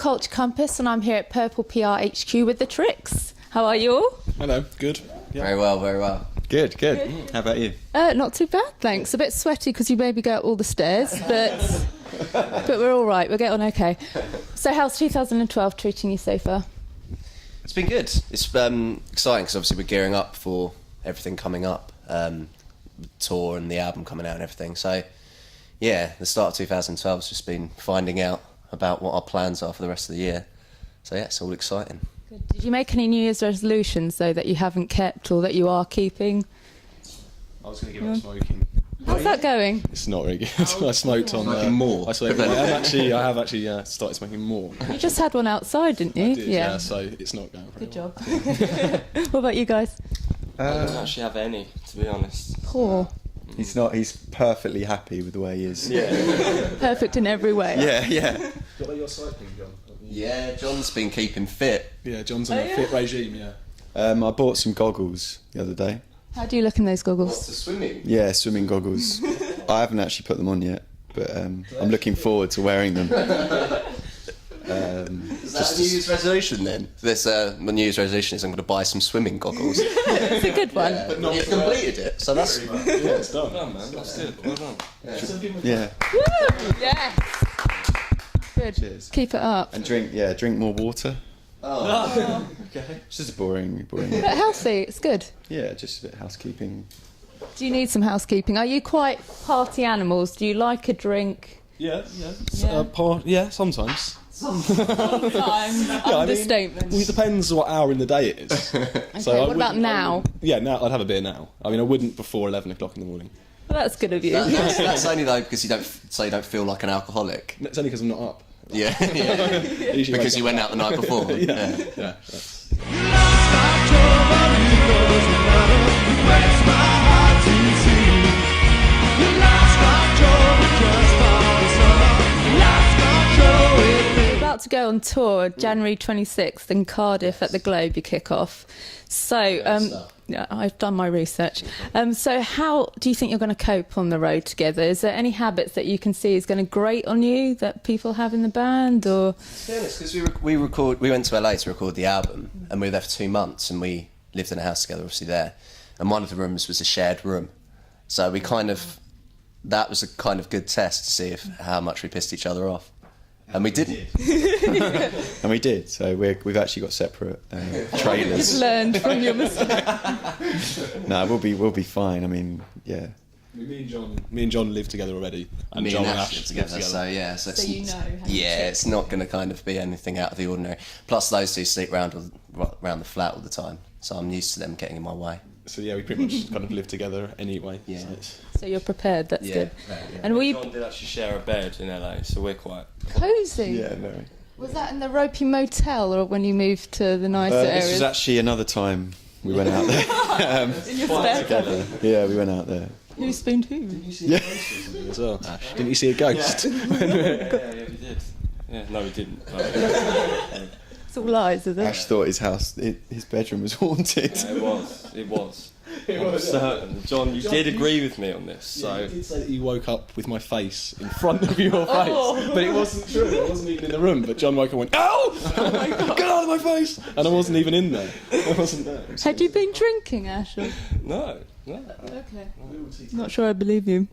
Culture Compass, and I'm here at Purple PR HQ with the Tricks. How are you all? Hello, good. Yeah. Very well, very well. Good. How about you? Not too bad, thanks. A bit sweaty because you maybe go up all the stairs, but we're all right. We'll get on okay. So how's 2012 treating you so far? It's been good. It's exciting because obviously we're gearing up for everything coming up, the tour and the album coming out and everything. So yeah, the start of 2012 has just been finding out about what our plans are for the rest of the year. So yeah, it's all exciting. Good. Did you make any New Year's resolutions, though, that you haven't kept or that you are keeping? I was going to give up smoking. How's that going? It's not really good. I smoked on... Smoking more? I have actually started smoking more. You just had one outside, didn't you? I did, yeah, so it's not going very Good job. What about you guys? I don't actually have any, to be honest. Poor. He's perfectly happy with the way he is. Yeah. Perfect in every way. Yeah. What about your cycling, John? Yeah, John's been keeping fit. Yeah, John's on a fit regime, yeah. I bought some goggles the other day. How do you look in those goggles? What's the swimming? Yeah, swimming goggles. I haven't actually put them on yet, but I'm looking forward to wearing them. Is that a New Year's resolution then? My New Year's resolution is I'm going to buy some swimming goggles. It's a good one. But you've completed it, so that's... Yeah, it's done. Well done, man. That's good. Well done. Yeah. Woo! Yes. Good. Cheers. Keep it up. And drink more water. Oh. Okay. It's just boring. But healthy, it's good. Yeah, just a bit of housekeeping. Do you need some housekeeping? Are you quite party animals? Do you like a drink? Yeah. Yeah. Sometimes. Sometimes. Understatement. Well, it depends what hour in the day it is. Okay, what about now? Yeah, now I'd have a beer now. I mean, I wouldn't before 11 o'clock in the morning. Well, that's good of you. That's only though because you don't feel like an alcoholic. It's only because I'm not up. Yeah. Because you went out the night before. Yeah. We're about to go on tour January 26th in Cardiff at the Globe. You kick off. So yeah, I've done my research. So how do you think you're going to cope on the road together? Is there any habits that you can see is going to grate on you that people have in the band? Or To be honest, because we went to LA to record the album, and we were there for 2 months, and we lived in a house together, obviously there, and one of the rooms was a shared room, so that was a kind of good test to see how much we pissed each other off. And we didn't. And we did. So we've actually got separate trailers. learned from your mistake? No, we'll be fine. I mean, yeah. Me and John live together already. And Me John and and Ash Ash live together, live so yeah. So you know how to it's not going to kind of be anything out of the ordinary. Plus, those two sleep around the flat all the time, so I'm used to them getting in my way. So yeah, we pretty much kind of live together anyway. Yeah. So you're prepared. That's good. Yeah. And were you John did actually share a bed in LA, so we're quite... cosy? Yeah, very. Was that in the ropey motel or when you moved to the nicer This areas? was actually another time we went out there. In your spare time? Yeah, we went out there. Who spooned who? Yeah. As well, Ash. Didn't you see a ghost? Yeah, we did. Yeah, no, we didn't. It's all lies, is it? Ash thought his bedroom was haunted. It was. I'm certain. John, you did agree with me on this, so... You did say that you woke up with my face in front of your face, but it wasn't true. I wasn't even in the room, but John woke up and went, "Ow! Oh my God, get out of my face!" And I wasn't even in there. I wasn't there. Had you been drinking, Ash? Or... No. Okay. Not sure I believe you.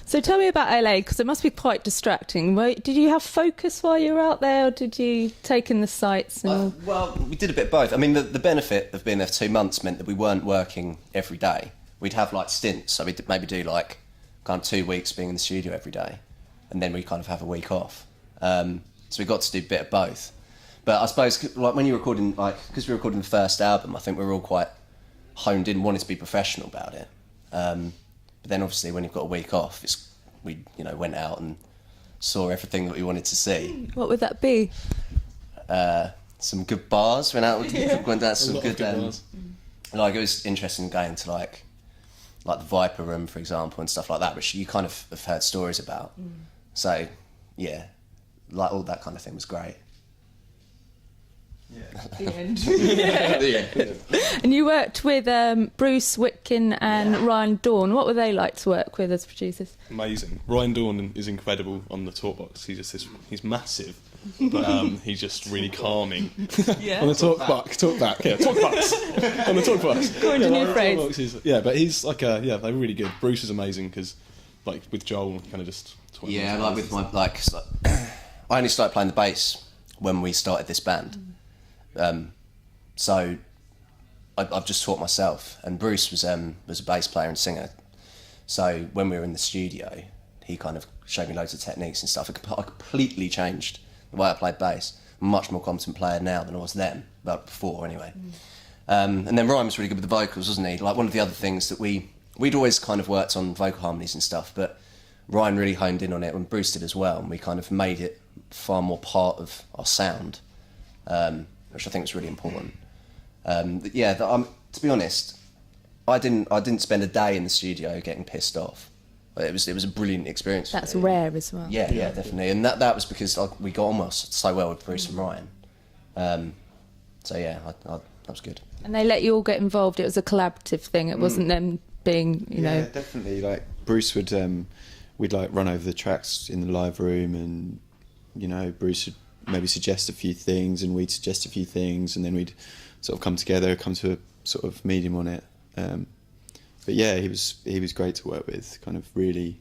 So tell me about LA, because it must be quite distracting. Did you have focus while you were out there, or did you take in the sights? And Well, we did a bit of both. I mean, the benefit of being there for 2 months meant that we weren't working every day. We'd have like stints, so we'd maybe do like kind of 2 weeks being in the studio every day, and then we kind of have a week off. So we got to do a bit of both. But I suppose like when you're recording, like because we were recording the first album, I think we were all quite honed in, wanted to be professional about it. But then obviously when you've got a week off, we went out and saw everything that we wanted to see. what would that be? Some good bars. Went out to some lot of good bars. Like it was interesting going to like the Viper Room, for example, and stuff like that, which you kind of have heard stories about. So yeah, like all that kind of thing was great. The end. Yeah. And you worked with Bruce Whitkin and Ryan Dawn. What were they like to work with as producers? Amazing. Ryan Dawn is incredible on the talkbox. He's massive, but he's just really calming. Yeah. On the talkback. Yeah, talkbox. On the talkbox. Coined a new Ryan phrase. Talkbox is, but he's like they're really good. Bruce is amazing because, like with Joel, kind of just. Yeah, like with my I only started playing the bass when we started this band, so I've just taught myself. And Bruce was a bass player and singer, so when we were in the studio, he kind of showed me loads of techniques and stuff. I completely changed the way I played bass. I'm a much more competent player now than I was then, but before anyway. And then Ryan was really good with the vocals, wasn't he? Like one of the other things that we'd always kind of worked on vocal harmonies and stuff, but Ryan really honed in on it, and Bruce did as well, and we kind of made it far more part of our sound, which I think was really important. To be honest, I didn't spend a day in the studio getting pissed off. It was a brilliant experience. That's for me. rare as well. Yeah, definitely, and that was because we got on so well with Bruce and Ryan. That was good. And they let you all get involved. It was a collaborative thing. It wasn't them being, you know. Yeah, definitely. Like Bruce would, we'd like run over the tracks in the live room, and Bruce would maybe suggest a few things, and we'd suggest a few things, and then we'd sort of come together, come to a sort of medium on it. But yeah, he was great to work with. Kind of really,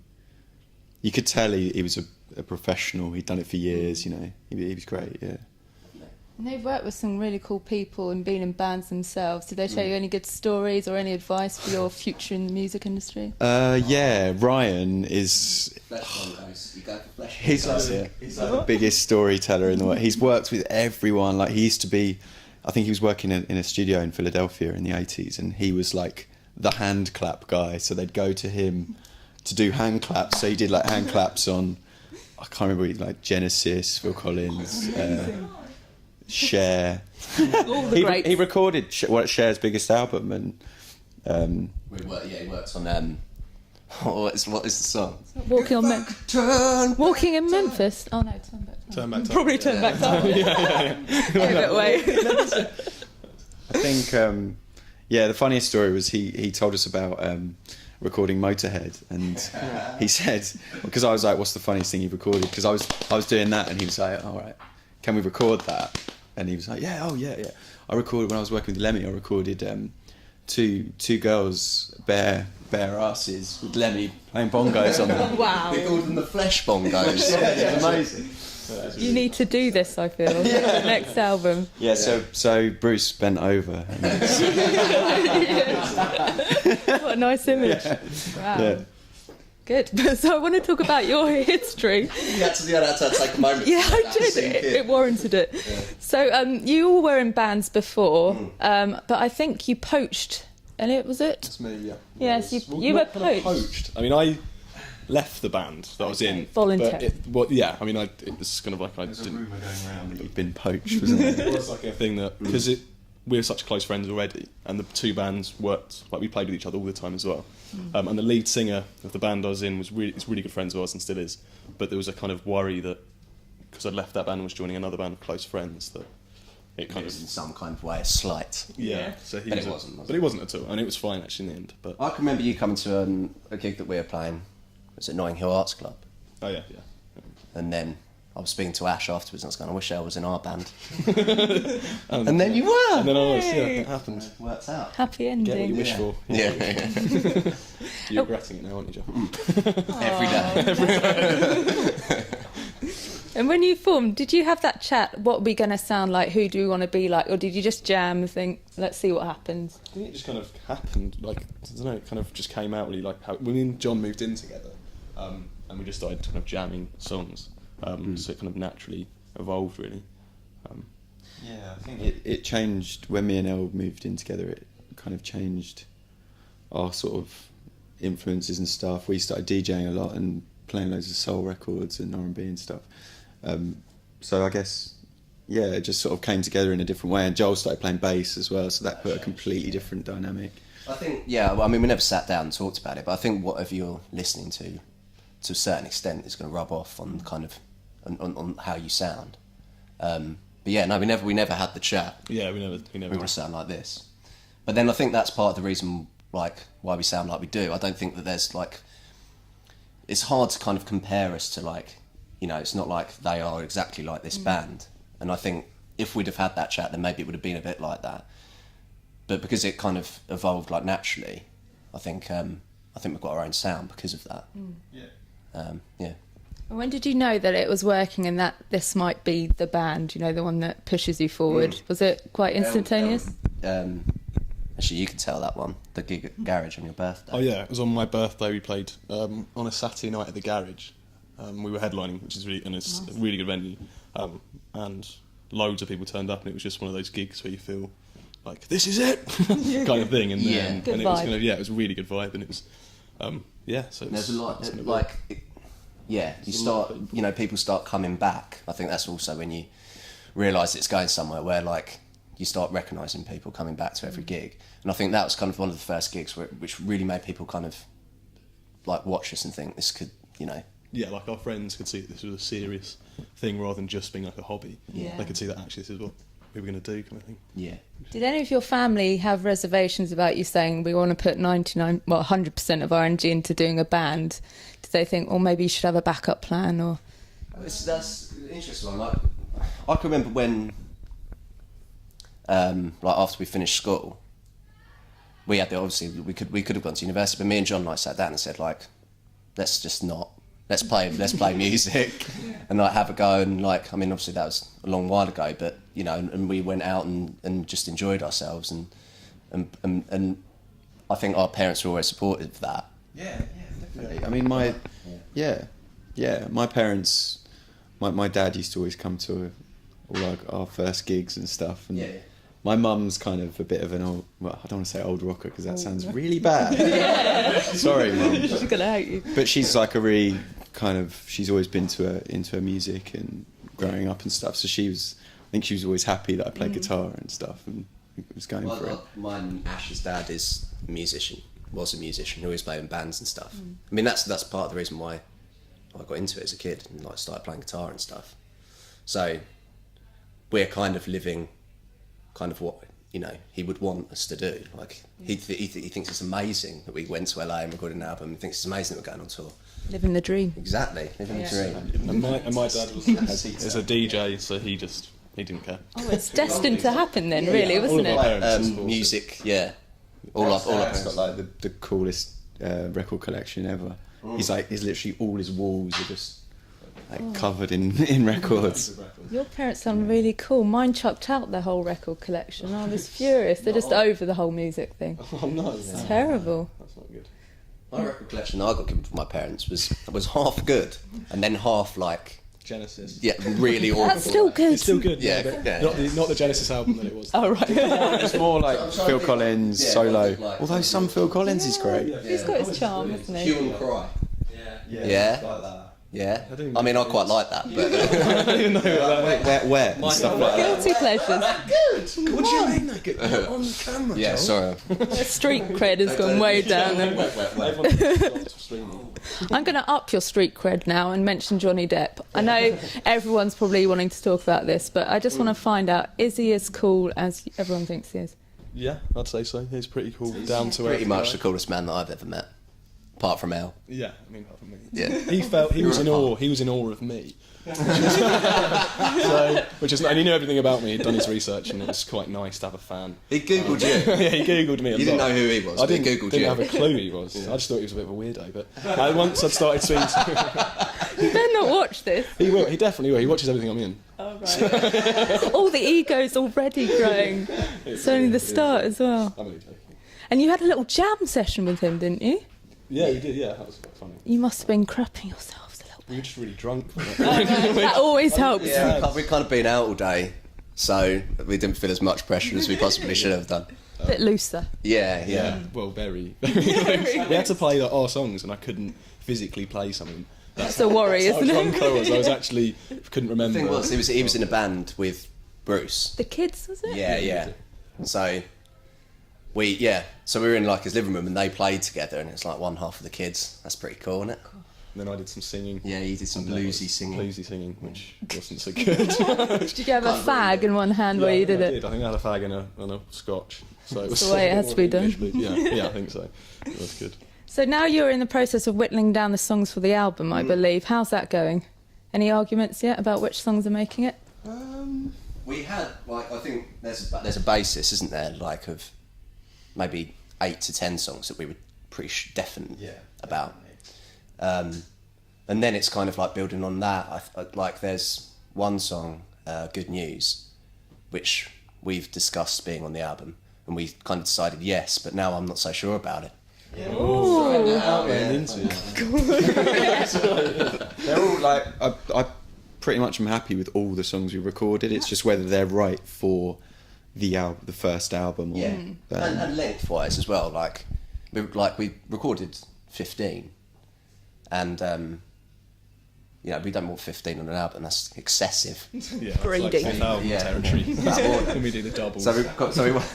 you could tell he was a professional. He'd done it for years. He was great. Yeah. And they've worked with some really cool people and been in bands themselves. Did they tell you any good stories or any advice for your future in the music industry? Yeah, Ryan is. He's like the biggest storyteller in the world. He's worked with everyone. Like he used to be, I think he was working in a studio in Philadelphia in the 80s, and he was like the hand clap guy. So they'd go to him to do hand claps. So he did like hand claps on, I can't remember, like Genesis, Phil Collins. Cher. All the greats. He recorded Cher's biggest album, and He worked on what is the song? Walking on Walking in Memphis. Oh no, Turn Back Time. Turn Back Time. Probably Turn Back Time. Give it away. I think the funniest story was he told us about recording Motorhead, and he said, because I was like, what's the funniest thing you've recorded? Because I was doing that, and he was like, all right, can we record that? And he was like, yeah. I recorded, when I was working with Lemmy, I recorded two girls bare asses with Lemmy playing bongos on them. Wow. They called them the flesh bongos. It's amazing. You need to do this, I feel, for the next album. Yeah, so Bruce bent over. What a nice image. Wow. Yeah. Good. So I want to talk about your history. You had to take a moment. Yeah, I did. It warranted it. Yeah. So you all were in bands before, but I think you poached Elliot, was it? That's me, yeah. Yes, you were poached. I mean, I left the band that I was in. Voluntary. It was kind of like I There's didn't. a rumour going around that you've been poached, wasn't it? It was like a thing that, because we were such close friends already, and the two bands worked, like we played with each other all the time as well. And the lead singer of the band I was in is really good friends with us and still is. But there was a kind of worry that, because I'd left that band and was joining another band of close friends, that it kind of, in some kind of way, a slight. yeah. So But it wasn't. But it wasn't at all, and it was fine actually in the end. But I can remember you coming to a gig that we were playing. It was at Notting Hill Arts Club, oh yeah. and then I was speaking to Ash afterwards, and I was going, "I wish I was in our band." And then you were. And then I was, it happened. Worked out. Happy Get what you ending. wish for. Yeah. You're regretting it now, aren't you, John? Every day. And when you formed, did you have that chat? What are we going to sound like? Who do we want to be like? Or did you just jam and think, let's see what happens? I think it just kind of happened, like, I don't know, it kind of just came out really, like, how me and John moved in together, and we just started kind of jamming songs, so it kind of naturally evolved, really. Yeah, I think it changed when me and Elle moved in together. It kind of changed our sort of influences and stuff. We started DJing a lot and playing loads of soul records and R&B and stuff. So I guess, yeah, it just sort of came together in a different way. And Joel started playing bass as well, so that put a completely different dynamic. I think, I mean, we never sat down and talked about it, but I think whatever you're listening to a certain extent, is going to rub off on kind of on how you sound. But yeah, no, we never had the chat. Yeah, we never. We want to sound like this. But then I think that's part of the reason, like, why we sound like we do. I don't think that there's, like... It's hard to kind of compare us to, like... You know, it's not like they are exactly like this band. And I think if we'd have had that chat, then maybe it would have been a bit like that. But because it kind of evolved, like, naturally, I think we've got our own sound because of that. Yeah. When did you know that it was working and that this might be the band, you know, the one that pushes you forward? Was it quite instantaneous? Actually, you can tell that one, the gig at Garage on your birthday. Oh yeah, it was on my birthday. We played on a Saturday night at the Garage. We were headlining, which is it's a really good venue, and loads of people turned up, and it was just one of those gigs where you feel like this is it, kind of thing. And Good and it was vibe. it was a really good vibe, and it was So There's a lot, you start, you know, people start coming back. I think that's also when you realise it's going somewhere where, like, you start recognising people coming back to every gig. And I think that was kind of one of the first gigs which really made people kind of, like, watch us and think this could, you know... Yeah, like our friends could see that this was a serious thing rather than just being like a hobby. Yeah. They could see that actually this is what we were going to do, kind of thing. Yeah. Did any of your family have reservations about you saying we want to put 100% of our energy into doing a band? Did they think, maybe you should have a backup plan, or? That's an interesting one. Like, I can remember when, like, after we finished school, we had obviously we could have gone to university, but me and John, like, sat down and said, like, let's play music and, like, have a go. And, like, I mean, obviously that was a long while ago, but, you know, and we went out and just enjoyed ourselves, and I think our parents were always supportive of that. Yeah, definitely. I mean, my parents, my dad used to always come to all our first gigs and stuff, and my mum's kind of a bit of an old, well, I don't want to say old rocker because that sounds really bad. Sorry, Mum. She's gonna hate you. But she's like a really kind of, she's always been into her music and growing up and stuff, so I think she was always happy that I played guitar and stuff, and was going for it. Mine, Ash's dad was a musician, he always played in bands and stuff. I mean, that's part of the reason why I got into it as a kid and, like, started playing guitar and stuff. So we're kind of living kind of what, you know, he would want us to do. Like, he thinks it's amazing that we went to LA and recorded an album. He thinks it's amazing that we're going on tour. Living the dream. Exactly, living the dream. And my dad is a DJ, so he didn't care. Oh, it's destined to happen then, really, wasn't All of our it? parents support Music, yeah. All our He's parents. got like the coolest record collection ever. He's literally all his walls are just like covered in records. Your parents sound really cool. Mine chucked out their whole record collection. I was furious. They're just over the whole music thing. Oh no, It's terrible. that's not good. My record collection that I got given from my parents was half good and then half, like, Genesis. yeah, really awful. That's still good. It's still good. Yeah, but yeah. Not the Genesis album that it was. Oh, right. It's more like Phil Collins solo. like- Although some Phil Collins is great. He's got his charm, hasn't Hue he? and Cry. Yeah. Yeah. Yeah. I mean, I quite like that, but Wet and stuff like that. Guilty pleasures. What do you mean? Like, on camera, yeah, sorry. The street cred has gone way down. I'm going to up your street cred now and mention Johnny Depp. I know everyone's probably wanting to talk about this, but I just want to find out, is he as cool as everyone thinks he is? Yeah, I'd say so. He's pretty cool, down to earth. Pretty much the coolest man that I've ever met, apart from Al. Yeah, I mean, apart from me. Yeah. He was in awe. He was in awe of me. And he knew everything about me. He'd done his research, and it was quite nice to have a fan. He googled you. Yeah, he googled me. You didn't know who he was. I but he didn't googled you. have a clue who he was. I just thought he was a bit of a weirdo. But once I'd started speaking to him, You better not watch this. he will. He definitely will. He watches everything I'm in. Oh, right. All the ego's already growing. It's only the start as well. I'm only joking. And you had a little jam session with him, didn't you? Yeah, we did. Yeah, that was quite funny. You must have been crapping yourselves a little We were just really drunk. bit. That always helps. Yeah, we'd kind of been out all day, so we didn't feel as much pressure as we possibly should have done. A bit looser. Yeah. Well, very. We had to play our songs, and I couldn't physically play something. That's a worry, That's how isn't drunk it? I was. I was actually couldn't The remember. thing was, he was in a band with Bruce. The kids, was it? Yeah. So we were in, like, his living room, and they played together, and it's like one half of the kids. That's pretty cool, isn't it? then I did some singing. Yeah, you did some And that bluesy was singing. Bluesy singing, which wasn't so good. Did you have a fag in one hand while you did it? I think I had a fag and a scotch. So it was the way it has to be done. Yeah, I think so. It was good. So now you're in the process of whittling down the songs for the album, I believe. How's that going? Any arguments yet about which songs are making it? We had, like, I think there's a basis, isn't there, like, of maybe 8 to 10 songs that we were pretty definite about. And then it's kind of like building on that. Like, there's one song, Good News, which we've discussed being on the album, and we kind of decided yes, but now I'm not so sure about it. They're all like, I pretty much am happy with all the songs we recorded. It's just whether they're right for the first album. Or, and length-wise as well. Like we recorded 15, and we don't want 15 on an album. That's excessive. Yeah, Breeding. Like territory. Then we do the doubles. So we want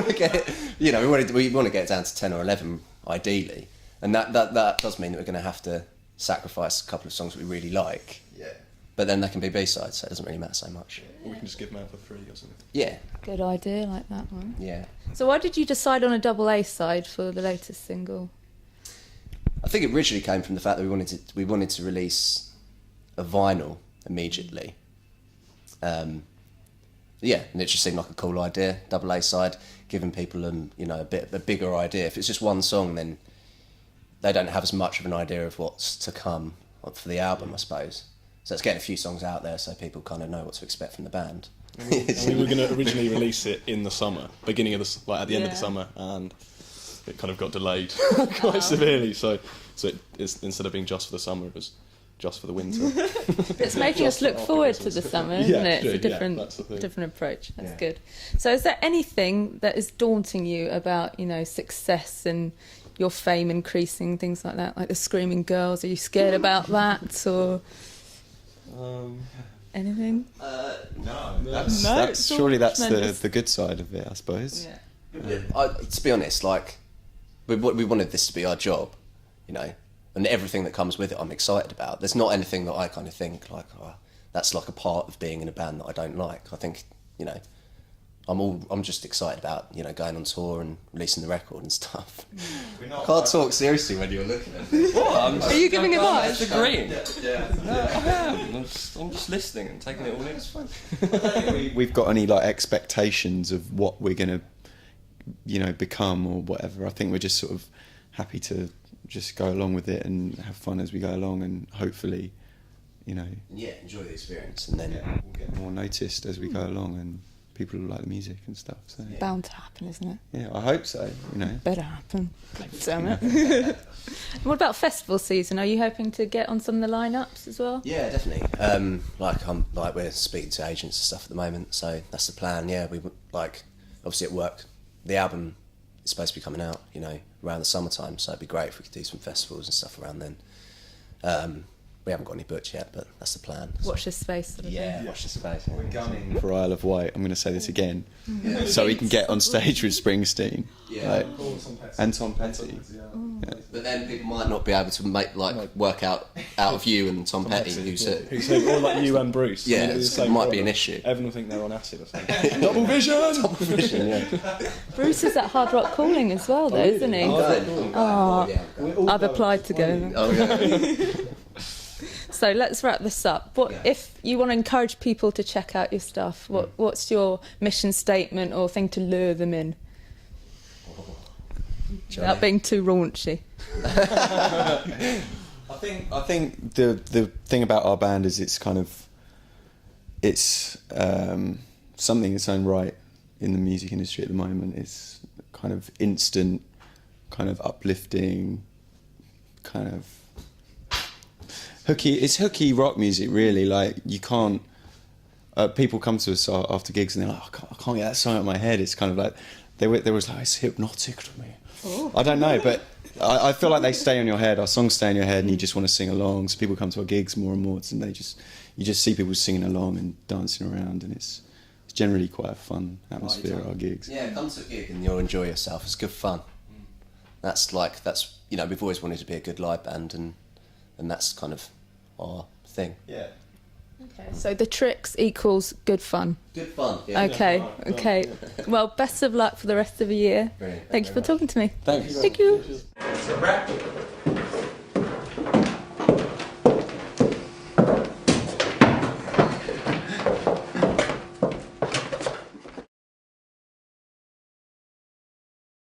to get it. We want to get it down to 10 or 11 ideally, and that does mean that we're going to have to sacrifice a couple of songs that we really like. Yeah. But then they can be B-sides, so it doesn't really matter so much. Or we can just give them out for free or something. Yeah. Good idea, like that one. Yeah. So why did you decide on a double A side for the latest single? I think it originally came from the fact that we wanted to release a vinyl immediately. And it just seemed like a cool idea, double A side, giving people a bigger idea. If it's just one song, then they don't have as much of an idea of what's to come for the album, I suppose. So it's getting a few songs out there so people kind of know what to expect from the band. We were going to originally release it in the summer, beginning of at the end of the summer, and it kind of got delayed quite severely. So it's, instead of being just for the summer, it was just for the winter. It's making us look forward to the summer, isn't it? It's a that's the thing. different approach. That's good. So is there anything that is daunting you about, success and your fame increasing, things like that? Like the Screaming Girls, are you scared about that, or anything? No. That's surely that's the good side of it, I suppose. Yeah. To be honest, like, we wanted this to be our job, and everything that comes with it I'm excited about. There's not anything that I kind of think, like, that's like a part of being in a band that I don't like. I think, I'm just excited about, going on tour and releasing the record and stuff. I can't talk seriously when you're looking at me. Are you giving advice? Agreeing. Yeah. No, I am. I'm just listening and taking it all in. It's fine. We've got any expectations of what we're gonna, become or whatever. I think we're just sort of happy to just go along with it and have fun as we go along, and hopefully, enjoy the experience, and then we'll get more noticed as we go along, and people will like the music and stuff. So Bound to happen, isn't it? yeah, I hope so. Better happen. Damn it. What about festival season? Are you hoping to get on some of the lineups as well? Yeah, definitely. We're speaking to agents and stuff at the moment, so that's the plan. Yeah, we obviously at work, the album is supposed to be coming out, around the summertime. So it'd be great if we could do some festivals and stuff around then. We haven't got any booked yet, but that's the plan. Watch this space, sort of thing. Watch the space. We're gunning for Isle of Wight. I'm going to say this again, so we can get on stage with Springsteen. Yeah. And Tom Petty. But then people might not be able to work out of you and Tom Petty, who's Or like you and Bruce. Yeah, it might be an issue. Everyone will think they're on acid or something. Double vision! yeah. Bruce is at Hard Rock Calling as well, though, isn't he? I've applied to go. Oh, yeah. So let's wrap this up. If you want to encourage people to check out your stuff? What's your mission statement or thing to lure them in? Without being too raunchy. I think the thing about our band is it's something in its own right in the music industry at the moment. It's kind of instant, kind of uplifting, kind of hooky. It's hooky rock music, really. Like, you can't. People come to us after gigs and they're like, I can't get that song out of my head. It's kind of like there was like, it's hypnotic to me. Ooh. I don't know, but I feel like they stay on your head. Our songs stay in your head, and you just want to sing along. So people come to our gigs more and more, and you just see people singing along and dancing around, and it's generally quite a fun atmosphere at our gigs. Yeah, come to a gig and you'll enjoy yourself. It's good fun. That's we've always wanted to be a good live band, and and that's kind of our thing. Yeah. Okay, so the tricks equals good fun. Good fun. Yeah. Okay, okay. Well, best of luck for the rest of the year. Brilliant. Thank you for talking to me. Thanks. Thank you. It's a wrap.